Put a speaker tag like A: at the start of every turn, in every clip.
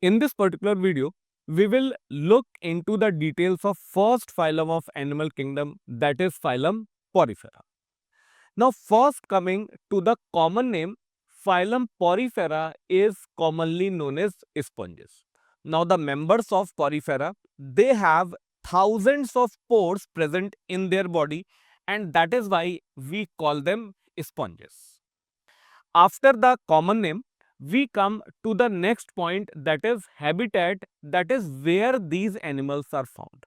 A: In this particular video, we will look into the details of first phylum of animal kingdom, that is phylum Porifera. Now, first coming to the common name, phylum Porifera is commonly known as sponges. Now, the members of Porifera, they have thousands of pores present in their body, and that is why we call them sponges. After the common name, we come to the next point, that is habitat, that is where these animals are found.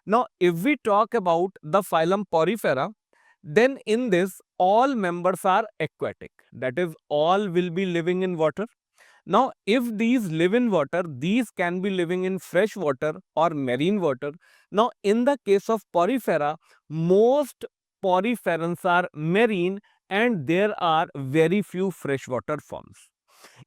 A: Now, if we talk about the phylum Porifera, then in this all members are aquatic, that is all will be living in water. Now, if these live in water, these can be living in fresh water or marine water. Now, in the case of Porifera, most poriferans are marine and there are very few freshwater forms.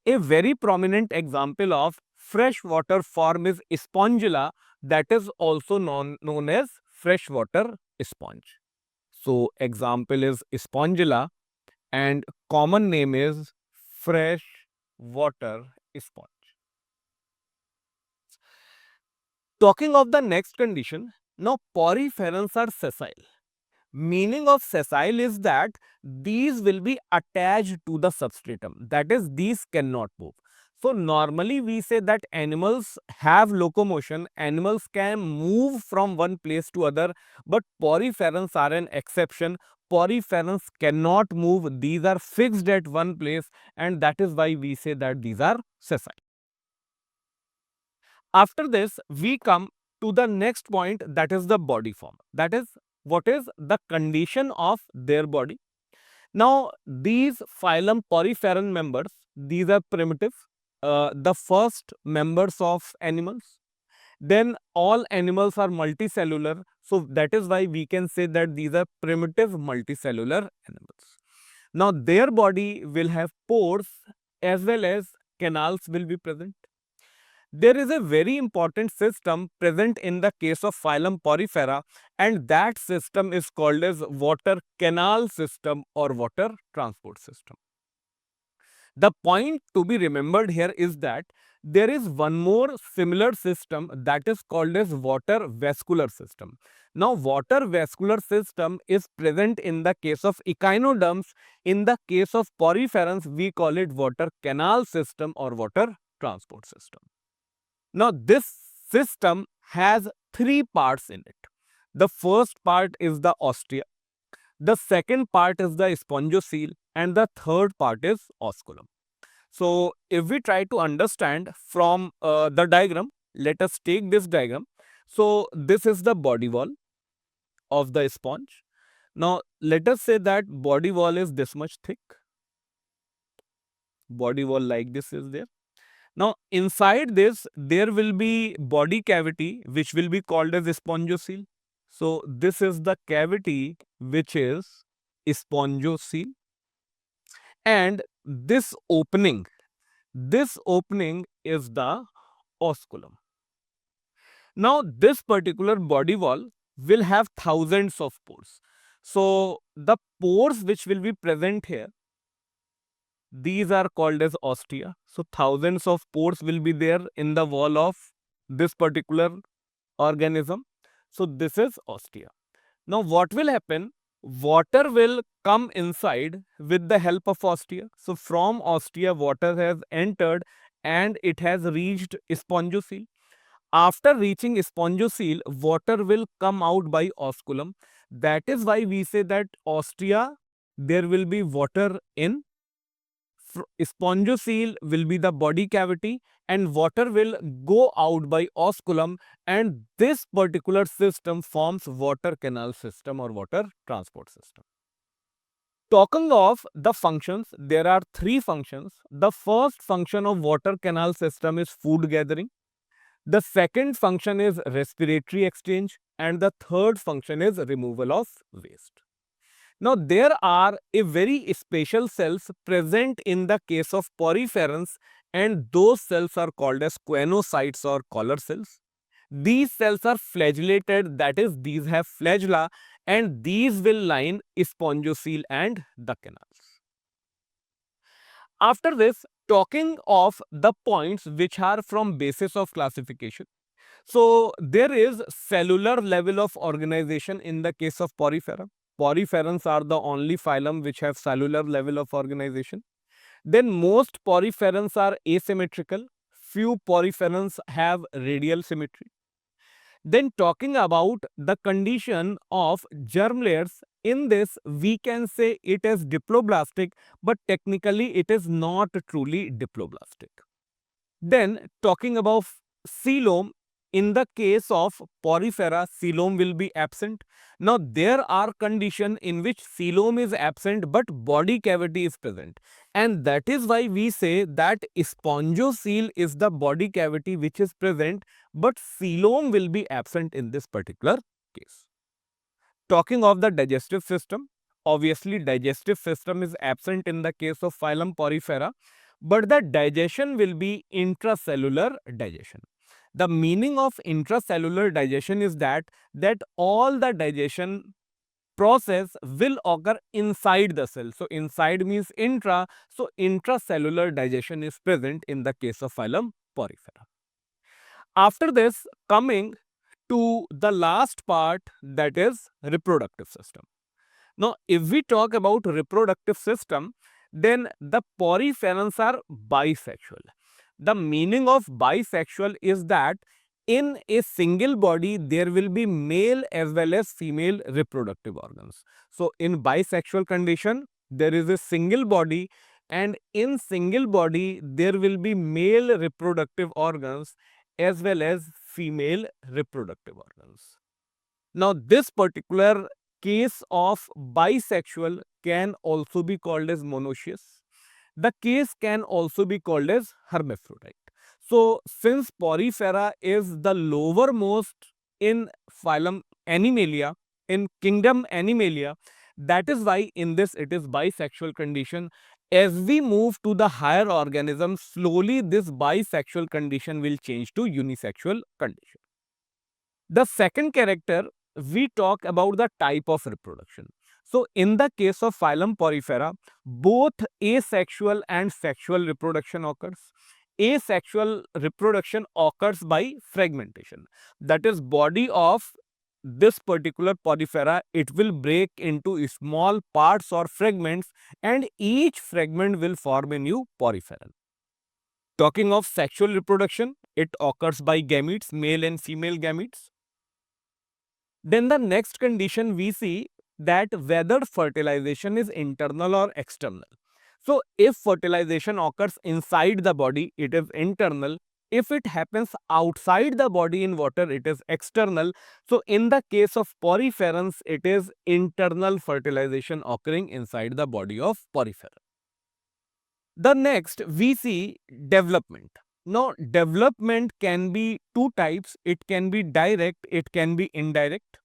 A: A very prominent example of freshwater form is Spongilla, that is also known as freshwater sponge. So, example is Spongilla and common name is freshwater sponge. Talking of the next condition, now poriferans are sessile. Meaning of sessile is that these will be attached to the substratum, that is these cannot move. So normally we say that animals have locomotion, animals can move from one place to other, but poriferans are an exception. Poriferans cannot move, these are fixed at one place, and that is why we say that these are sessile. After this, we come to the next point, that is the body form. That is, what is the condition of their body. Now, these phylum Poriferan members, these are primitive, the first members of animals. Then all animals are multicellular. So, that is why we can say that these are primitive multicellular animals. Now, their body will have pores as well as canals will be present. There is a very important system present in the case of phylum Porifera, and that system is called as water canal system or water transport system. The point to be remembered here is that there is one more similar system that is called as water vascular system. Now, water vascular system is present in the case of echinoderms. In the case of poriferans, we call it water canal system or water transport system. Now, this system has three parts in it. The first part is the ostia, the second part is the spongocoel, and the third part is osculum. So, if we try to understand from the diagram, let us take this diagram. So, this is the body wall of the sponge. Now, let us say that body wall is this much thick. Body wall like this is there. Now, inside this, there will be body cavity which will be called as spongocoel. So, this is the cavity which is spongocoel, and this opening is the osculum. Now, this particular body wall will have thousands of pores. So, the pores which will be present here, these are called as ostia. So, thousands of pores will be there in the wall of this particular organism. So, this is ostia. Now, what will happen? Water will come inside with the help of ostia. So, from ostia, water has entered and it has reached spongocoel. After reaching spongocoel, water will come out by osculum. That is why we say that ostia, there will be water in. Spongocoel will be the body cavity and water will go out by osculum, and this particular system forms water canal system or water transport system. Talking of the functions, there are three functions. The first function of water canal system is food gathering. The second function is respiratory exchange, and the third function is removal of waste. Now, there are a very special cells present in the case of poriferans, and those cells are called as choanocytes or collar cells. These cells are flagellated, that is, these have flagella, and these will line spongocoel and the canals. After this, talking of the points which are from basis of classification. So there is cellular level of organization in the case of Porifera. Poriferans are the only phylum which have cellular level of organization. Then most poriferans are asymmetrical. Few poriferans have radial symmetry. Then talking about the condition of germ layers, in this we can say it is diploblastic, but technically it is not truly diploblastic. Then talking about coelom, in the case of Porifera, coelom will be absent. Now there are conditions in which coelom is absent but body cavity is present, and that is why we say that spongocoel is the body cavity which is present, but coelom will be absent in this particular case. Talking of the digestive system, obviously digestive system is absent in the case of phylum Porifera, but the digestion will be intracellular digestion. The meaning of intracellular digestion is that all the digestion process will occur inside the cell. So inside means intra, so intracellular digestion is present in the case of phylum Porifera. After this, coming to the last part, that is reproductive system. Now, if we talk about reproductive system, then the poriferans are bisexual. The meaning of bisexual is that in a single body, there will be male as well as female reproductive organs. So, in bisexual condition, there is a single body, and in single body, there will be male reproductive organs as well as female reproductive organs. Now, this particular case of bisexual can also be called as monoecious. The case can also be called as hermaphrodite. So, since Porifera is the lowermost in phylum Animalia, in kingdom Animalia, that is why in this it is bisexual condition. As we move to the higher organisms, slowly this bisexual condition will change to unisexual condition. The second character, we talk about the type of reproduction. So, in the case of phylum Porifera, both asexual and sexual reproduction occurs. Asexual reproduction occurs by fragmentation. That is, body of this particular Porifera, it will break into small parts or fragments, and each fragment will form a new Poriferan. Talking of sexual reproduction, it occurs by gametes, male and female gametes. Then the next condition we see that whether fertilization is internal or external. So, if fertilization occurs inside the body, it is internal. If it happens outside the body in water, it is external. So, in the case of poriferans, it is internal fertilization occurring inside the body of poriferan. The next we see development. Now, development can be two types. It can be direct, it can be indirect.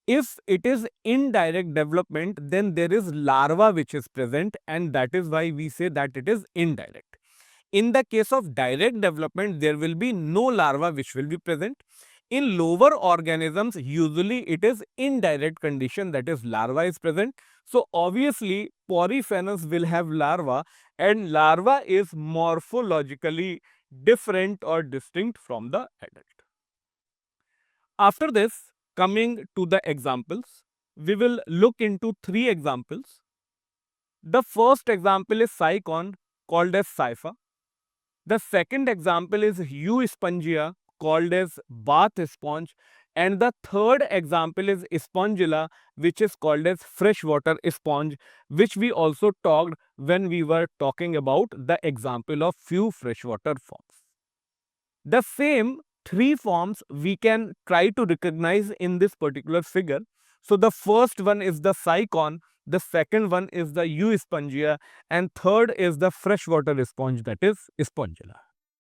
A: If it is indirect development, then there is larva which is present, and that is why we say that it is indirect. In the case of direct development, there will be no larva which will be present. In lower organisms, usually it is indirect condition, that is larva is present. So, obviously Poriphenus will have larva, and larva is morphologically different or distinct from the adult. After this, coming to the examples, we will look into three examples. The first example is Sycon, called as Sypha. The second example is Euspongia, called as bath sponge, and the third example is Spongilla, which is called as freshwater sponge, which we also talked when we were talking about the example of few freshwater forms. The same three forms we can try to recognize in this particular figure. So, the first one is the Sycon, the second one is the Euspongia, and third is the freshwater sponge, that is Spongilla.